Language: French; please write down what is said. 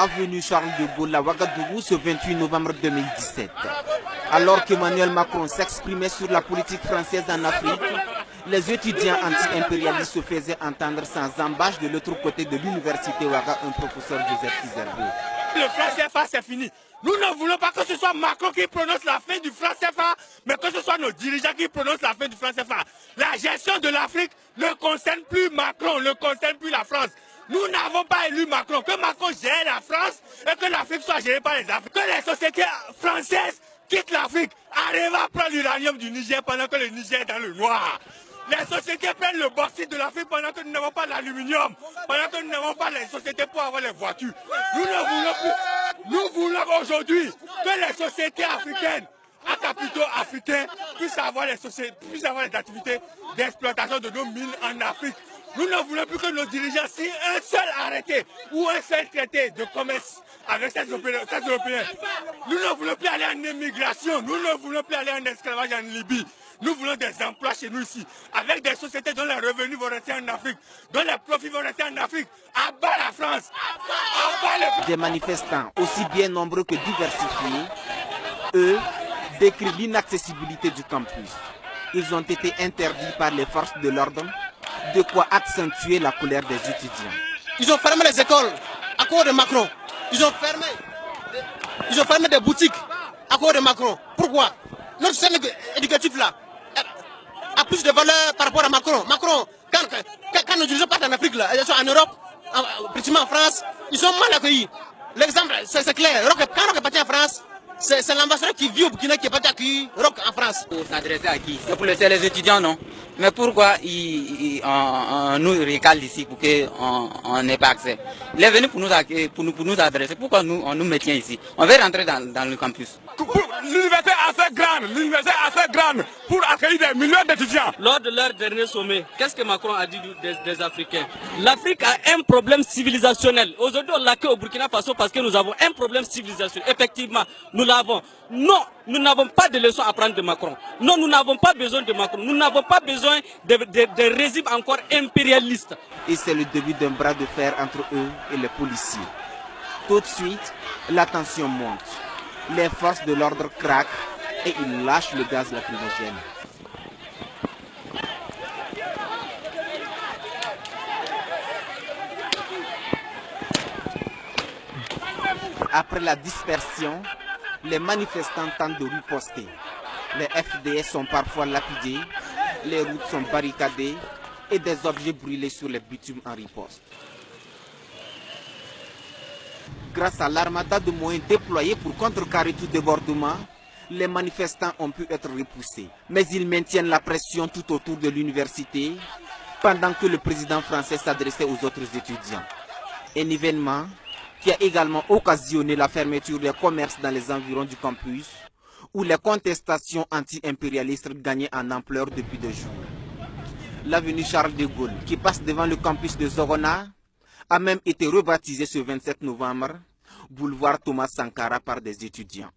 avenue Charles de Gaulle à Ouagadougou ce 28 novembre 2017. Alors qu'Emmanuel Macron s'exprimait sur la politique française en Afrique, les étudiants anti-impérialistes se faisaient entendre sans embâche de l'autre côté de l'université Ouaga, un professeur Joseph Kizerbo. Le franc CFA, c'est fini. Nous ne voulons pas que ce soit Macron qui prononce la fin du franc CFA, mais que ce soit nos dirigeants qui prononcent la fin du franc CFA. La gestion de l'Afrique ne concerne plus Macron, ne concerne plus la France. Nous n'avons pas élu Macron. Que Macron gère la France et que l'Afrique soit gérée par les Africains. Que les sociétés françaises quittent l'Afrique, arrivent à prendre l'uranium du Niger pendant que le Niger est dans le noir. Les sociétés prennent le bauxite de l'Afrique pendant que nous n'avons pas l'aluminium, pendant que nous n'avons pas les sociétés pour avoir les voitures. Nous ne voulons plus. Nous voulons aujourd'hui que les sociétés africaines, à capitaux africains, puissent avoir les activités d'exploitation de nos mines en Afrique. Nous ne voulons plus que nos dirigeants signent un seul arrêté ou un seul traité de commerce avec ces Européens. Nous ne voulons plus aller en émigration, nous ne voulons plus aller en esclavage en Libye. Nous voulons des emplois chez nous ici, avec des sociétés dont les revenus vont rester en Afrique, dont les profits vont rester en Afrique. À bas la France, à bas les... Des manifestants aussi bien nombreux que diversifiés, eux, décrivent l'inaccessibilité du campus. Ils ont été interdits par les forces de l'ordre, de quoi accentuer la colère des étudiants. Ils ont fermé les écoles à cause de Macron. Ils ont fermé des boutiques à cause de Macron. Pourquoi? Notre système éducatif là a plus de valeur par rapport à Macron. Macron, quand nos dirigeants partent en Afrique, là, ils sont en Europe, pratiquement en France, ils sont mal accueillis. L'exemple, c'est clair. Quand Roch est parti en France, c'est l'ambassadeur qui vit au Burkina qui est parti accueillir Roch en France. Pour s'adresser à qui? C'est pour laisser les étudiants, non? Mais pourquoi on nous recale ici pour qu'on n'ait pas accès? Il est venu pour nous adresser. Pourquoi on nous maintient ici? On veut rentrer dans le campus. L'université est assez grande pour accueillir des millions d'étudiants. Lors de leur dernier sommet, qu'est-ce que Macron a dit des Africains? L'Afrique a un problème civilisationnel. Aujourd'hui, on l'accueille au Burkina Faso parce que nous avons un problème civilisationnel. Effectivement, nous l'avons. Non, nous n'avons pas de leçons à prendre de Macron. Non, nous n'avons pas besoin de Macron. Nous n'avons pas besoin de régimes encore impérialistes. Et c'est le début d'un bras de fer entre eux et les policiers. Tout de suite, la tension monte. Les forces de l'ordre craquent et ils lâchent le gaz lacrymogène. Après la dispersion, les manifestants tentent de riposter. Les FDS sont parfois lapidés, les routes sont barricadées et des objets brûlés sur les bitumes en riposte. Grâce à l'armada de moyens déployés pour contrecarrer tout débordement, les manifestants ont pu être repoussés. Mais ils maintiennent la pression tout autour de l'université pendant que le président français s'adressait aux autres étudiants. Un événement qui a également occasionné la fermeture des commerces dans les environs du campus, où les contestations anti-impérialistes gagnaient en ampleur depuis 2 jours. L'avenue Charles de Gaulle, qui passe devant le campus de Zorona, a même été rebaptisée ce 27 novembre, boulevard Thomas Sankara par des étudiants.